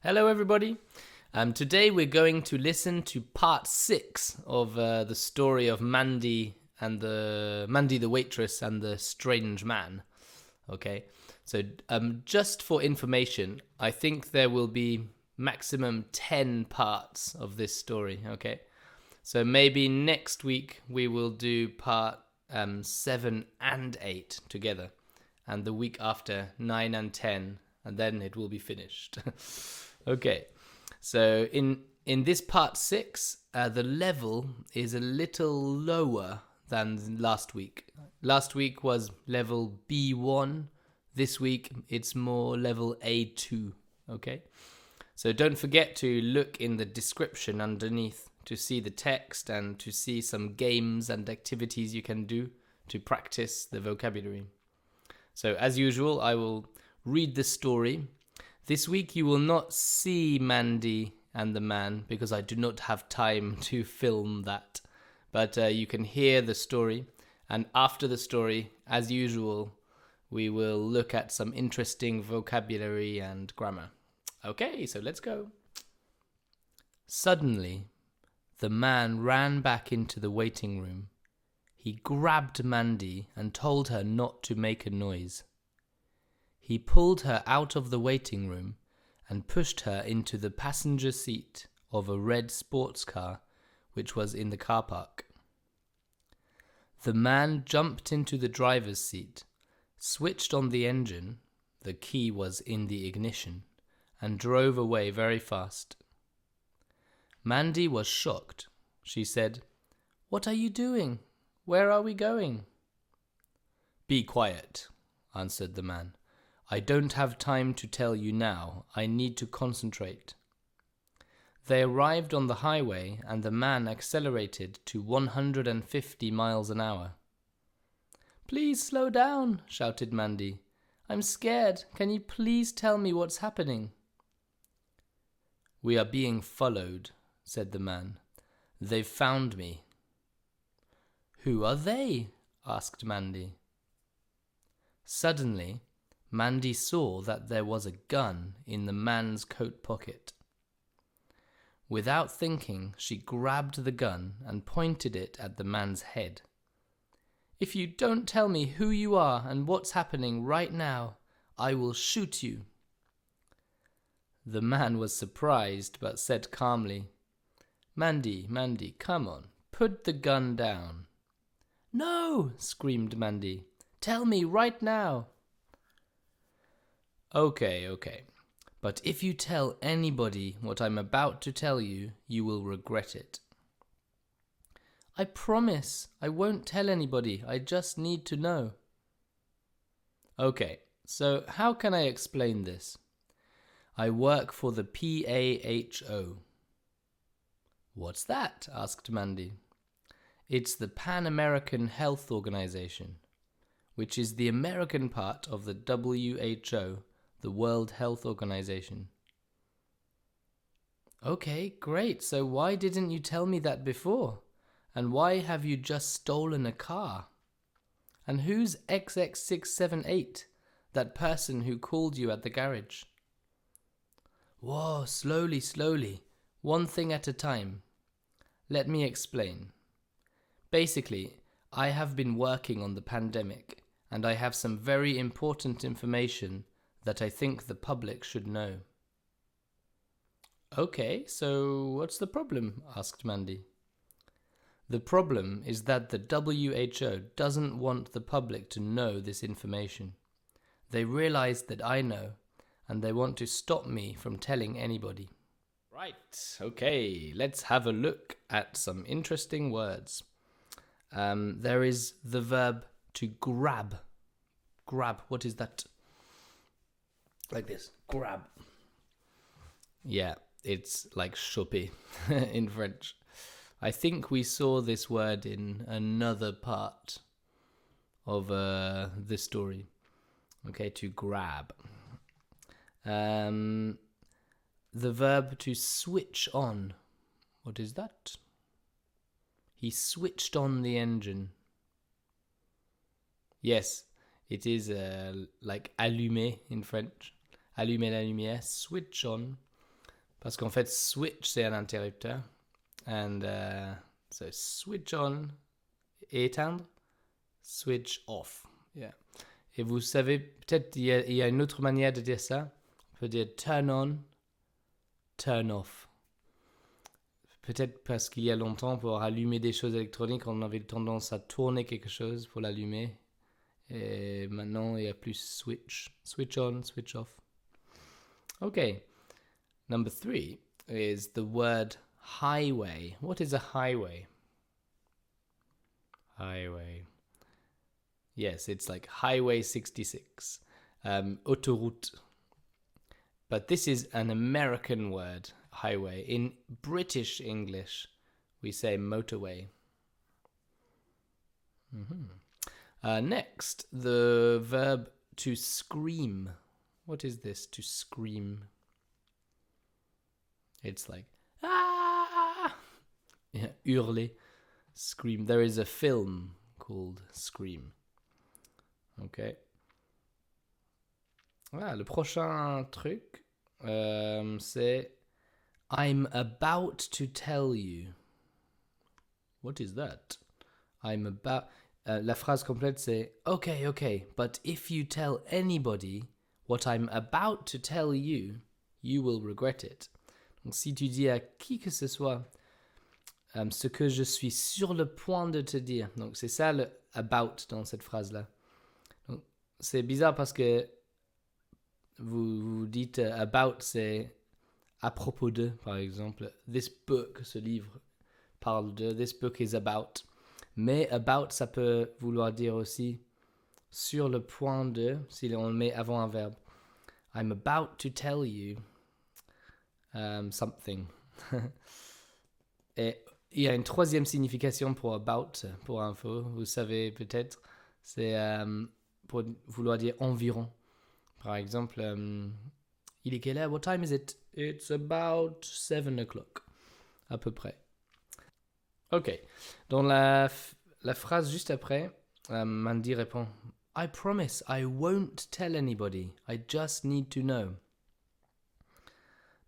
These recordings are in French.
Hello, everybody. Today we're going to listen to part 6 of the story of Mandy the waitress and the strange man. Okay, so just for information, I think there will be maximum 10 parts of this story. Okay, so maybe next week we will do part 7 and 8 together, and the week after 9 and 10, and then it will be finished. Okay, so in this part 6, the level is a little lower than last week. Last week was level B1. This week it's more level A2. Okay, so don't forget to look in the description underneath to see the text and to see some games and activities you can do to practice the vocabulary. So as usual, I will read the story. This week you will not see Mandy and the man because I do not have time to film that. But you can hear the story. And after the story, as usual, we will look at some interesting vocabulary and grammar. Okay, so let's go. Suddenly, the man ran back into the waiting room. He grabbed Mandy and told her not to make a noise. He pulled her out of the waiting room and pushed her into the passenger seat of a red sports car which was in the car park. The man jumped into the driver's seat, switched on the engine, the key was in the ignition, and drove away very fast. Mandy was shocked. She said, "What are you doing? Where are we going?" "Be quiet," answered the man. "I don't have time to tell you now. I need to concentrate." They arrived on the highway and the man accelerated to 150 miles an hour. "Please slow down," shouted Mandy. "I'm scared. Can you please tell me what's happening?" "We are being followed," said the man. "They've found me." "Who are they?" asked Mandy. Suddenly, Mandy saw that there was a gun in the man's coat pocket. Without thinking, she grabbed the gun and pointed it at the man's head. "If you don't tell me who you are and what's happening right now, I will shoot you." The man was surprised but said calmly, Mandy, come on, put the gun down." "No!" screamed Mandy. "Tell me right now." Okay. But if you tell anybody what I'm about to tell you, you will regret it." "I promise I won't tell anybody. I just need to know." "Okay, so how can I explain this? I work for the PAHO." "What's that?" asked Mandy. "It's the Pan American Health Organization, which is the American part of the WHO, the World Health Organization." "Okay, great. So why didn't you tell me that before? And why have you just stolen a car? And who's XX678, that person who called you at the garage?" "Whoa, slowly. One thing at a time. Let me explain. Basically, I have been working on the pandemic, and I have some very important information that I think the public should know." "Okay, so what's the problem?" asked Mandy. "The problem is that the WHO doesn't want the public to know this information. They realize that I know, and they want to stop me from telling anybody." Right, okay, let's have a look at some interesting words. There is the verb to grab. Grab, what is that? Like this, grab. Yeah, it's like choper in French. I think we saw this word in another part of the story. Okay, to grab. The verb to switch on. What is that? He switched on the engine. Yes, it is like allumer in French. Allumer la lumière, switch on. Parce qu'en fait, switch, c'est un interrupteur. And so switch on, éteindre, switch off. Yeah. Et vous savez, peut-être il y a une autre manière de dire ça. On peut dire turn on, turn off. Peut-être parce qu'il y a longtemps, pour allumer des choses électroniques, on avait tendance à tourner quelque chose pour l'allumer. Et maintenant, il y a plus switch. Switch on, switch off. Okay. Number 3 is the word highway. What is a highway? Highway. Yes, it's like Highway 66. Autoroute. But this is an American word, highway. In British English, we say motorway. Next, the verb to scream. What is this, to scream? It's like, ah! Yeah, hurler, scream. There is a film called Scream. Ok. Ah, le prochain truc, c'est I'm about to tell you. What is that? I'm about... la phrase complète, c'est okay, okay, but if you tell anybody what I'm about to tell you, you will regret it. Donc, si tu dis à qui que ce soit ce que je suis sur le point de te dire. Donc, c'est ça le about dans cette phrase-là. Donc, c'est bizarre parce que vous dites about, c'est à propos de, par exemple. This book, ce livre, parle de. This book is about. Mais about, ça peut vouloir dire aussi sur le point de, si on le met avant un verbe. I'm about to tell you something. Et il y a une troisième signification pour about, pour info, vous savez peut-être, c'est pour vouloir dire environ. Par exemple, il est quelle heure? What time is it? It's about 7 o'clock. À peu près. Ok. Dans la phrase juste après, Mandy répond I promise I won't tell anybody. I just need to know.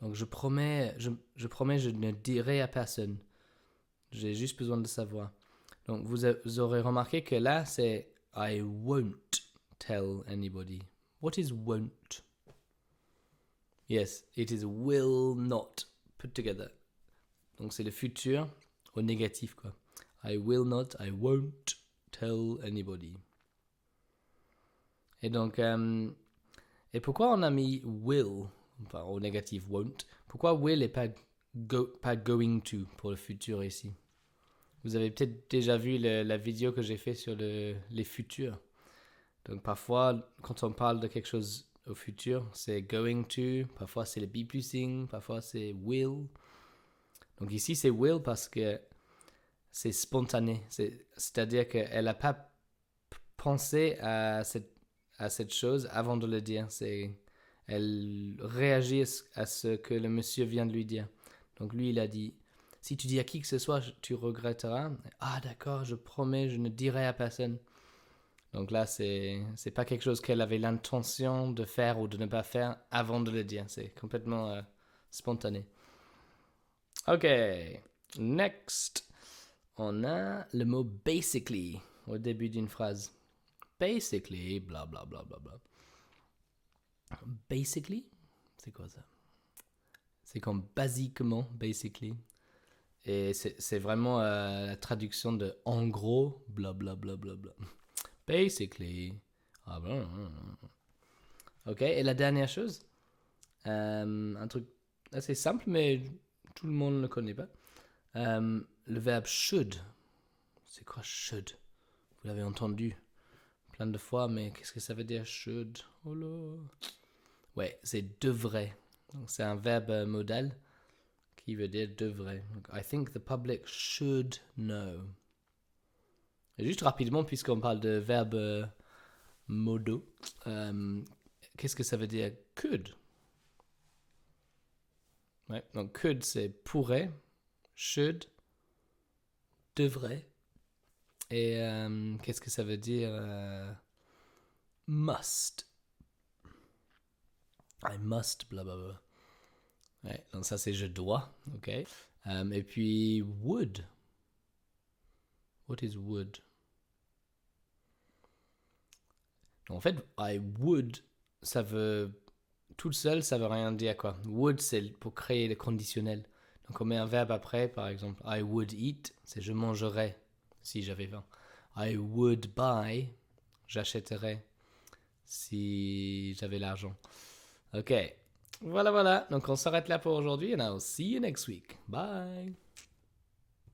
Donc je promets, je ne dirai à personne. J'ai juste besoin de savoir. Donc vous aurez remarqué que là, c'est I won't tell anybody. What is won't? Yes, it is will not put together. Donc c'est le futur au négatif, quoi. I will not, I won't tell anybody. Et donc, et pourquoi on a mis will, enfin au négatif won't? Pourquoi will et pas going to pour le futur ici? Vous avez peut-être déjà vu la vidéo que j'ai fait sur les futurs. Donc parfois, quand on parle de quelque chose au futur, c'est going to, parfois c'est le be plusing, parfois c'est will. Donc ici c'est will parce que c'est spontané, c'est-à-dire qu'elle n'a pas pensé à cette chose avant de le dire. Elle réagit à ce que le monsieur vient de lui dire. Donc lui, il a dit, si tu dis à qui que ce soit, tu regretteras. Ah d'accord, je promets, je ne dirai à personne. Donc là, c'est pas quelque chose qu'elle avait l'intention de faire ou de ne pas faire avant de le dire. C'est complètement spontané. Ok, next. On a le mot basically au début d'une phrase. Basically, bla bla bla bla bla. Basically, c'est quoi ça? C'est comme basiquement, basically. Et c'est vraiment la traduction de en gros, bla bla bla bla bla. Basically. Ah bon. Ok, et la dernière chose, un truc assez simple, mais tout le monde ne le connaît pas. Le verbe should. C'est quoi should? Vous l'avez entendu plein de fois, mais qu'est-ce que ça veut dire should? Oh là. Ouais, c'est devrait. Donc c'est un verbe modal qui veut dire devrait. Donc, I think the public should know. Et juste rapidement, puisqu'on parle de verbes modaux, qu'est-ce que ça veut dire could? Ouais, donc could c'est pourrait, should, devrait. Et qu'est-ce que ça veut dire must? I must, blablabla. Ouais, donc ça c'est je dois, ok. Et puis would. What is would? En fait, I would, ça veut tout seul, ça veut rien dire quoi. Would, c'est pour créer le conditionnel. Donc on met un verbe après, par exemple, I would eat, c'est je mangerais si j'avais faim. I would buy, j'achèterais si j'avais l'argent. Ok, voilà, voilà. Donc on s'arrête là pour aujourd'hui and I'll see you next week. Bye.